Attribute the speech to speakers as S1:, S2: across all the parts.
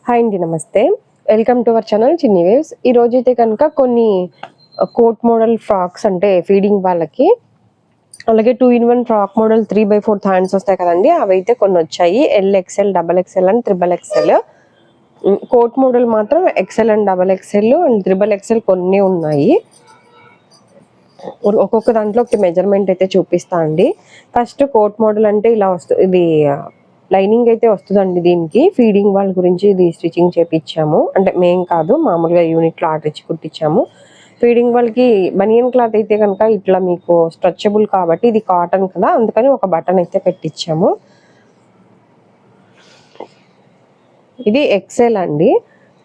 S1: Hi అండి, నమస్తే. Welcome to our channel చిన్ని వేవ్స్. ఈ రోజు అయితే కనుక కొన్ని కోట్ మోడల్ ఫ్రాక్స్ అంటే ఫీడింగ్ వాళ్ళకి, అలాగే 2-in-1 ఫ్రాక్ మోడల్ 3/4 హ్యాండ్స్ వస్తాయి కదండి, అవి అయితే కొన్ని వచ్చాయి. LXL, XXL and XXL. Coat model మాత్రం XL and XXL and XXL కొన్ని ఉన్నాయి. ఒక్కొక్క దాంట్లో ఒక మెజర్మెంట్ అయితే చూపిస్తా అండి. ఫస్ట్ కోట్ మోడల్ అంటే ఇలా వస్తుంది. ఇది లైనింగ్ అయితే వస్తుందండి. దీనికి ఫీడింగ్ వాళ్ళ గురించి ఇది స్టిచ్చింగ్ చేపించాము, అంటే మేం కాదు, మామూలుగా యూనిట్లో ఆర్డర్ ఇచ్చి కుట్టించాము. ఫీడింగ్ వాళ్ళకి బనియన్ క్లాత్ అయితే కనుక ఇట్లా మీకు స్ట్రెచబుల్ కాబట్టి, ఇది కాటన్ కదా, అందుకని ఒక బటన్ అయితే పెట్టించాము. ఇది XL అండి.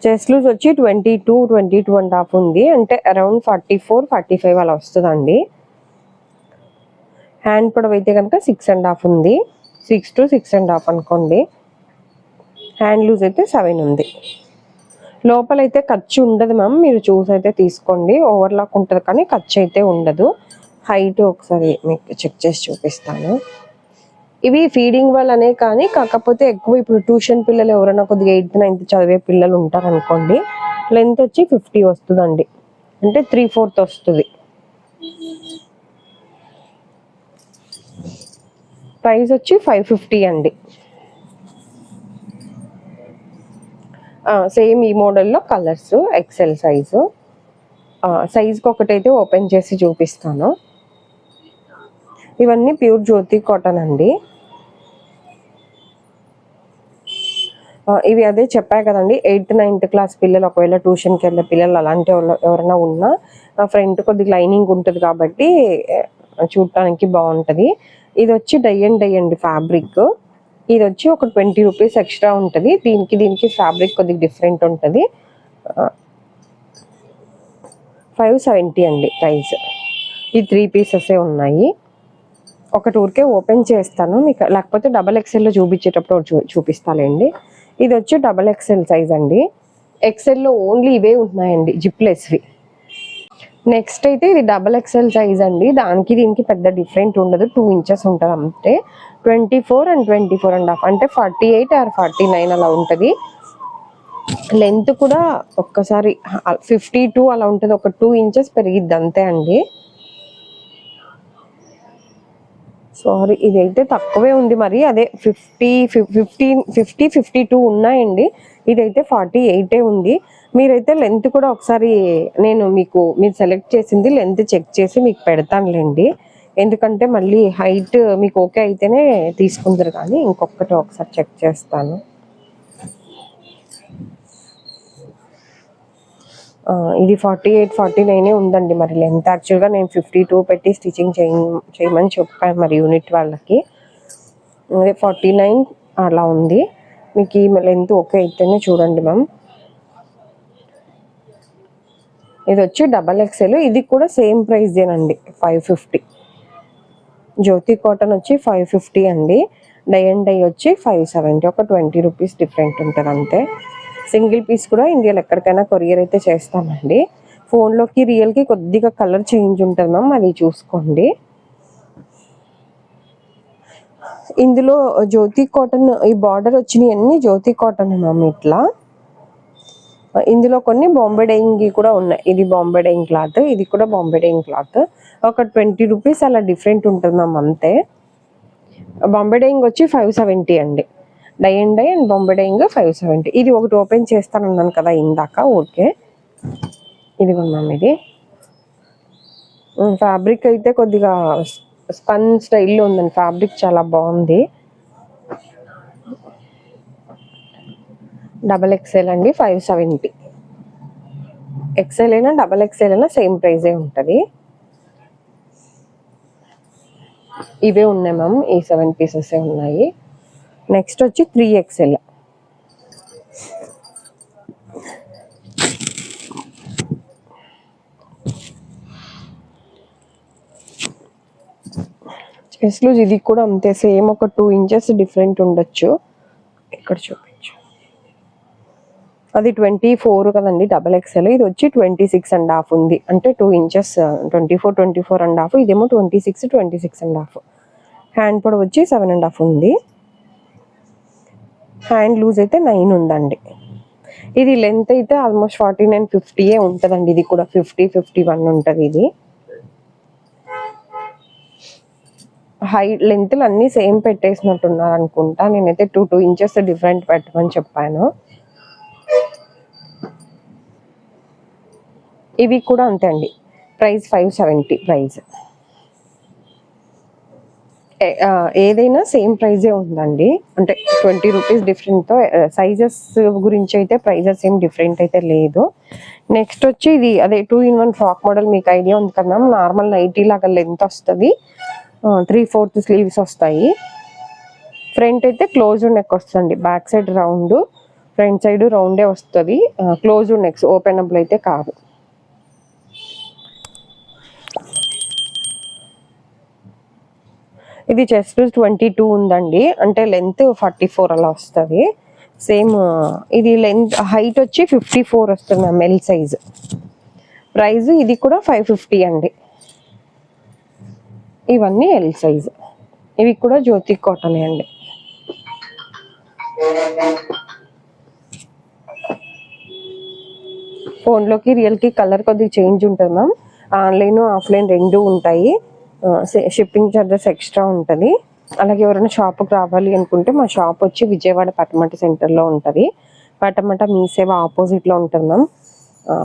S1: చెస్ట్ లూజ్ వచ్చి 22-22.5 ఉంది, అంటే అరౌండ్ 44-45 అలా వస్తుందండి. హ్యాండ్ పొడవు అయితే కనుక 6.5 ఉంది, 6 to 6.5 అనుకోండి. హ్యాండ్ లూజ్ అయితే 7 ఉంది. లోపలైతే ఖర్చు ఉండదు మ్యామ్, మీరు చూసి అయితే తీసుకోండి. ఓవర్లాక్ ఉంటుంది కానీ ఖర్చు అయితే ఉండదు. హైట్ ఒకసారి మీకు చెక్ చేసి చూపిస్తాను. ఇవి ఫీడింగ్ వాళ్ళనే కానీ, కాకపోతే ఎక్కువ ఇప్పుడు ట్యూషన్ పిల్లలు ఎవరైనా కొద్దిగా 8th 9th చదివే పిల్లలు ఉంటారనుకోండి, లెంత్ వచ్చి 50 వస్తుందండి, అంటే 3/4 వస్తుంది. ప్రైస్ వచ్చి 550 అండి. సేమ్ ఈ మోడల్లో కలర్స్ XL సైజు. సైజ్కి ఒకటైతే ఓపెన్ చేసి చూపిస్తాను. ఇవన్నీ ప్యూర్ జ్యోతి కాటన్ అండి. ఇవి అదే చెప్పా కదండి, 8th 9th క్లాస్ పిల్లలు, ఒకవేళ ట్యూషన్కి వెళ్ళే పిల్లలు అలాంటి ఎవరైనా ఉన్నా, ఫ్రంట్ కొద్దిగా లైనింగ్ ఉంటుంది కాబట్టి చూడటానికి బాగుంటుంది. ఇది వచ్చి డై అండి ఫ్యాబ్రిక్. ఇది వచ్చి ఒక 20 రూపీస్ ఎక్స్ట్రా ఉంటుంది. దీనికి ఫ్యాబ్రిక్ కొద్దిగా డిఫరెంట్ ఉంటుంది. 570 అండి ప్రైస్. ఈ 3 పీసెసే ఉన్నాయి. ఒక టూర్కే ఓపెన్ చేస్తాను మీకు, లేకపోతే XXL చూపించేటప్పుడు చూపిస్తాలేండి. ఇది వచ్చి XXL సైజ్ అండి. XLలో ఓన్లీ ఇవే ఉన్నాయండి, జిప్లెస్వి. నెక్స్ట్ అయితే ఇది XXL సైజ్ అండి. దీనికి పెద్ద డిఫరెంట్ ఉండదు, 2 ఇంచెస్ ఉంటుంది అంతే. 24 and 24.5 అంటే 48 or 49 అలా ఉంటుంది. లెంత్ కూడా ఒక్కసారి 52 అలా ఉంటుంది, ఒక 2 ఇంచెస్ పెరిగిద్ది అంతే అండి. సారీ, ఇదైతే తక్కువే ఉంది మరి, అదే 52 ఉన్నాయండి. ఇదైతే 48 ఉంది. మీరైతే లెంత్ కూడా ఒకసారి మీరు సెలెక్ట్ చేసింది లెంత్ చెక్ చేసి మీకు పెడతానులేండి. ఎందుకంటే మళ్ళీ హైట్ మీకు ఓకే అయితేనే తీసుకుంటారు, కానీ ఇంకొకటి ఒకసారి చెక్ చేస్తాను. ఇది 48-49 ఉందండి మరి లెంత్. యాక్చువల్గా నేను 52 పెట్టి స్టిచ్చింగ్ చేయమని చెప్పాను మరి యూనిట్ వాళ్ళకి. అదే 49 అలా ఉంది. మీకు ఈ లెంత్ ఓకే అయితేనే చూడండి మ్యామ్. ఇది వచ్చి XXL. ఇది కూడా సేమ్ ప్రైజేనండి, 550. జ్యోతి కాటన్ వచ్చి 550 అండి. డై వచ్చి 570, ఒక 20 రూపీస్ డిఫరెంట్ ఉంటుంది అంతే. సింగిల్ పీస్ కూడా ఇండియాలో ఎక్కడికైనా కొరియర్ అయితే చేస్తామండి. ఫోన్లోకి రియల్కి కొద్దిగా కలర్ చేంజ్ ఉంటుంది మ్యామ్, అది చూసుకోండి. ఇందులో జ్యోతి కాటన్, ఈ బార్డర్ వచ్చినాయి అన్ని జ్యోతి కాటన్ మ్యామ్. ఇట్లా ఇందులో కొన్ని బాంబే డైయింగ్ కూడా ఉన్నాయి. ఇది బాంబే డైయింగ్ క్లాత్, ఇది కూడా బాంబే డైయింగ్ క్లాత్. ఒక 20 రూపీస్ అలా డిఫరెంట్ ఉంటుంది మ్యామ్ అంతే. బాంబే డైయింగ్ వచ్చి 570 అండి. Dye and Bombay dyeing 570. ఇది ఒకటి ఓపెన్ చేస్తానన్నాను కదా ఇందాక, ఓకే. ఇది మ్యామ్, ఇది ఫ్యాబ్రిక్ అయితే కొద్దిగా స్పన్ స్టైల్లో ఉందండి. ఫ్యాబ్రిక్ చాలా బాగుంది. XXL అండి, 570. XL అయినా XXL అయినా సేమ్ ప్రైజే ఉంటుంది. ఇవే ఉన్నాయి మ్యామ్, ఈ 7 పీసెస్ ఉన్నాయి. నెక్స్ట్ వచ్చి 3XL. చెస్ట్ లూజ్ ఇది కూడా అంతే, సేమ్ ఒక 2 ఇంచెస్ డిఫరెంట్ ఉండొచ్చు. ఇక్కడ చూపించు, అది 24 కదండి XXL. ఇది వచ్చి 26.5 ఉంది, అంటే 2 ఇంచెస్. 24.5. ఇదేమో 26.5. హ్యాండ్ పొడవు వచ్చి 7.5 ఉంది. హ్యాండ్ లూజ్ అయితే 9 ఉందండి. ఇది లెంత్ అయితే ఆల్మోస్ట్ 49-50 ఉంటుందండి. ఇది కూడా 50-51 ఉంటుంది. ఇది హైట్ లెంత్లు అన్నీ సేమ్ పెట్టేసినట్టున్నారు అనుకుంటా. నేనైతే 2 ఇంచెస్ డిఫరెంట్ పెట్టమని చెప్పాను. ఇవి కూడా అంతే అండి. Price 570 price. ఏదైనా సేమ్ ప్రైజే ఉందండి. అంటే 20 రూపీస్ డిఫరెంట్తో. సైజెస్ గురించి అయితే ప్రైజెస్ ఏం డిఫరెంట్ అయితే లేదు. నెక్స్ట్ వచ్చి ఇది అదే 2-in-1 ఫ్రాక్ మోడల్. మీకు ఐడియా ఉంది కదా మ్యామ్, నార్మల్ నైటీ లాగా లెంత్ వస్తుంది. 3/4 స్లీవ్స్ వస్తాయి. ఫ్రంట్ అయితే క్లోజ్డ్ నెక్ వస్తుంది. Back side round, front side రౌండే వస్తుంది. క్లోజ్డ్ నెక్స్, ఓపెనబుల్ అయితే కాదు. ఇది చెస్ట్ 22 ఉందండి. అంటే లెంత్ 44 అలా వస్తుంది. సేమ్ ఇది లెంత్ హైట్ వచ్చి 54 వస్తుంది మ్యామ్, ఎల్ సైజ్. ప్రైస్ ఇది కూడా 550 అండి. ఇవన్నీ ఎల్ సైజ్. ఇవి కూడా జ్యోతి కాటన్ అండి. ఫోన్లోకి రియల్కి కలర్ కొద్దిగా చేంజ్ ఉంటుంది మ్యామ్. ఆన్లైన్ ఆఫ్లైన్ రెండు ఉంటాయి. షిప్పింగ్ ఛార్జెస్ ఎక్స్ట్రా ఉంటుంది. అలాగే ఎవరైనా షాప్కి రావాలి అనుకుంటే మా షాప్ వచ్చి విజయవాడ పటమట సెంటర్లో ఉంటుంది. పటమట మీ సేవ ఆపోజిట్లో ఉంటుంది మ్యామ్.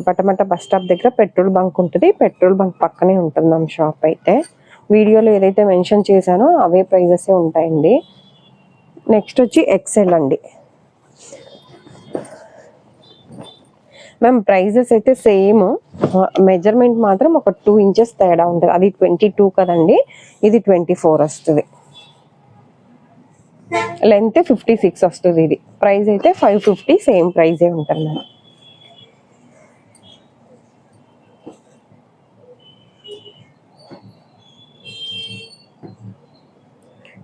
S1: పటమట బస్ స్టాప్ దగ్గర పెట్రోల్ బంక్ ఉంటుంది. పెట్రోల్ బంక్ పక్కనే ఉంటుంది మ్యామ్ షాప్ అయితే. వీడియోలో ఏదైతే మెన్షన్ చేశానో అవే ప్రైజెస్ ఉంటాయండి. నెక్స్ట్ వచ్చి ఎక్సెల్ అండి మ్యామ్. ప్రైజెస్ అయితే సేమ్, మెజర్మెంట్ మాత్రం ఒక 2 ఇంచెస్ తేడా ఉంటుంది. అది 22 కదండి, ఇది 24 వస్తుంది. లెంత్ 56 వస్తుంది. ఇది ప్రైస్ అయితే 550, సేమ్ ప్రైజే ఉంటుంది మ్యామ్.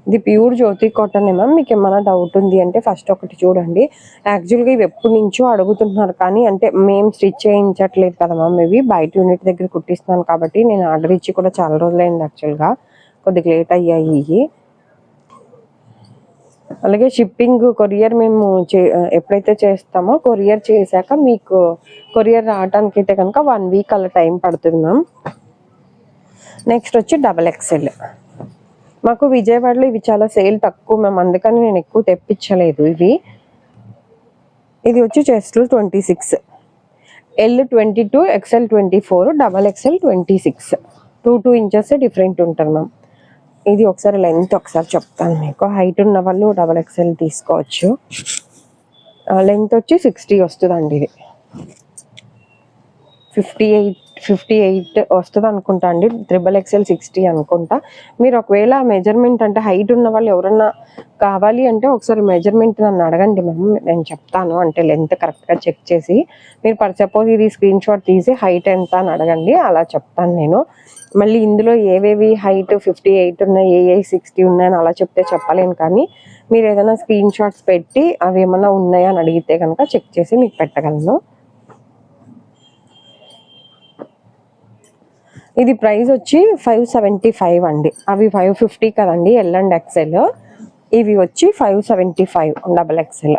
S1: ఇది ప్యూర్ జ్యోతి కాటన్ మ్యామ్. మీకు ఏమైనా డౌట్ ఉంది అంటే ఫస్ట్ ఒకటి చూడండి. యాక్చువల్గా ఇవి ఎప్పటి నుంచో అడుగుతున్నారు, కానీ అంటే మేము స్టిచ్ చేయించట్లేదు కదా మ్యామ్. ఇవి బయట యూనిట్ దగ్గర కుట్టిస్తున్నాను కాబట్టి నేను ఆర్డర్ ఇచ్చి కూడా చాలా రోజులైంది. యాక్చువల్గా కొద్దిగా లేట్ అయ్యాయి ఇవి. అలాగే షిప్పింగ్ కొరియర్ మేము ఎప్పుడైతే చేస్తామో, కొరియర్ చేశాక మీకు కొరియర్ రావడానికి అయితే కనుక 1 వీక్ అలా టైం పడుతుంది మ్యామ్. నెక్స్ట్ వచ్చి XXL. మాకు విజయవాడలో ఇవి చాలా సేల్ తక్కువ మ్యామ్, అందుకని నేను ఎక్కువ తెప్పించలేదు ఇవి. ఇది వచ్చి chest 26, L 22, XL 24, XXL 26. 2 inches different ఉంటుంది మ్యామ్. ఇది ఒకసారి లెంత్ ఒకసారి చెప్తాను మీకు. హైట్ ఉన్న వాళ్ళు XXL తీసుకోవచ్చు. లెంత్ వచ్చి 60 వస్తుందండి. ఇది 58 వస్తుంది అనుకుంటా అండి. XXL 60 అనుకుంటా. మీరు ఒకవేళ మెజర్మెంట్ అంటే హైట్ ఉన్న వాళ్ళు ఎవరన్నా కావాలి అంటే ఒకసారి మెజర్మెంట్ నన్ను అడగండి మ్యామ్, నేను చెప్తాను. అంటే లెంత్ కరెక్ట్గా చెక్ చేసి మీరు సపోజ్ ఇది స్క్రీన్ షాట్ తీసి హైట్ ఎంత అని అడగండి, అలా చెప్తాను నేను. మళ్ళీ ఇందులో ఏవేవి హైట్ 58 ఉన్నాయి, 60 ఉన్నాయని అలా చెప్తే చెప్పలేను. కానీ మీరు ఏదైనా స్క్రీన్ షాట్స్ పెట్టి అవి ఏమన్నా ఉన్నాయా అని అడిగితే కనుక చెక్ చేసి మీకు పెట్టగలను. ఇది ప్రైస్ వచ్చి 575 అండి. అవి 550 కదండి L అండ్ XL. ఇవి వచ్చి 575 XXL.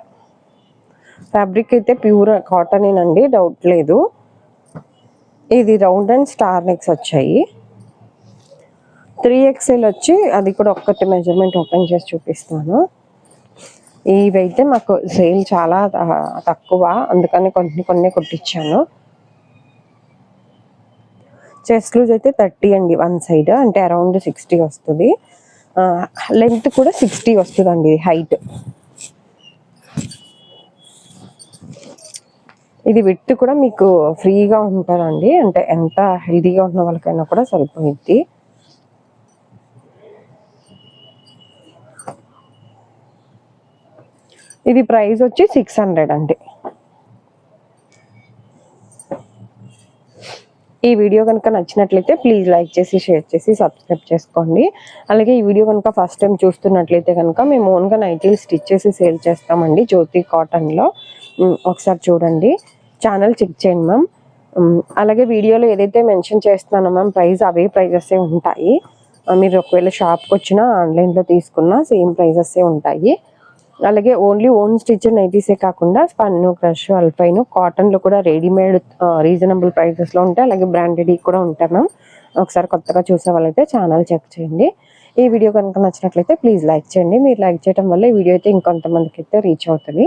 S1: ఫ్యాబ్రిక్ అయితే ప్యూర్ కాటనేనండి, డౌట్ లేదు. ఇది రౌండ్ అండ్ స్టార్ నెక్స్ వచ్చాయి. 3XL వచ్చి అది కూడా ఒక్కటి మెజర్మెంట్ ఓపెన్ చేసి చూపిస్తాను. ఇవైతే మాకు సేల్ చాలా తక్కువ, అందుకని కొన్ని కుట్టించాను. చెస్ట్ లూజ్ అయితే 30 అండి, 1 సైడ్ అంటే అరౌండ్ 60 వస్తుంది. లెంత్ కూడా 60 వస్తుందండి హైట్. ఇది విడ్త్ కూడా మీకు ఫ్రీగా ఉంటుందండి, అంటే ఎంత హెల్దీగా ఉన్న వాళ్ళకైనా కూడా సరిపోయిద్ది. ఇది ప్రైస్ వచ్చి 600 అండి. ఈ వీడియో కనుక నచ్చినట్లయితే ప్లీజ్ లైక్ చేసి, షేర్ చేసి, సబ్స్క్రైబ్ చేసుకోండి. అలాగే ఈ వీడియో కనుక ఫస్ట్ టైం చూస్తున్నట్లయితే కనుక మేము ఓన్గా నైటీలు స్టిచ్ చేసి సేల్ చేస్తామండి జ్యోతి కాటన్లో. ఒకసారి చూడండి, ఛానల్ చెక్ చేయండి మ్యామ్. అలాగే వీడియోలో ఏదైతే మెన్షన్ చేస్తున్నానో మ్యామ్ ప్రైస్, అవే ప్రైజెస్ ఉంటాయి. మీరు ఒకవేళ షాప్కి వచ్చినా ఆన్లైన్లో తీసుకున్నా సేమ్ ప్రైజెస్ ఉంటాయి. అలాగే ఓన్లీ ఓన్ స్టిచ్ నైటీసే కాకుండా స్పన్ను, క్రష్, అల్పైన్, కాటన్లో కూడా రెడీమేడ్ రీజనబుల్ ప్రైసెస్లో ఉంటాయి. అలాగే బ్రాండెడ్ కూడా ఉంటాయి మ్యామ్. ఒకసారి కొత్తగా చూసే వాళ్ళైతే ఛానల్ చెక్ చేయండి. ఈ వీడియో కనుక నచ్చినట్లయితే ప్లీజ్ లైక్ చేయండి. మీరు లైక్ చేయడం వల్ల ఈ వీడియో అయితే ఇంకొంతమందికి అయితే రీచ్ అవుతుంది.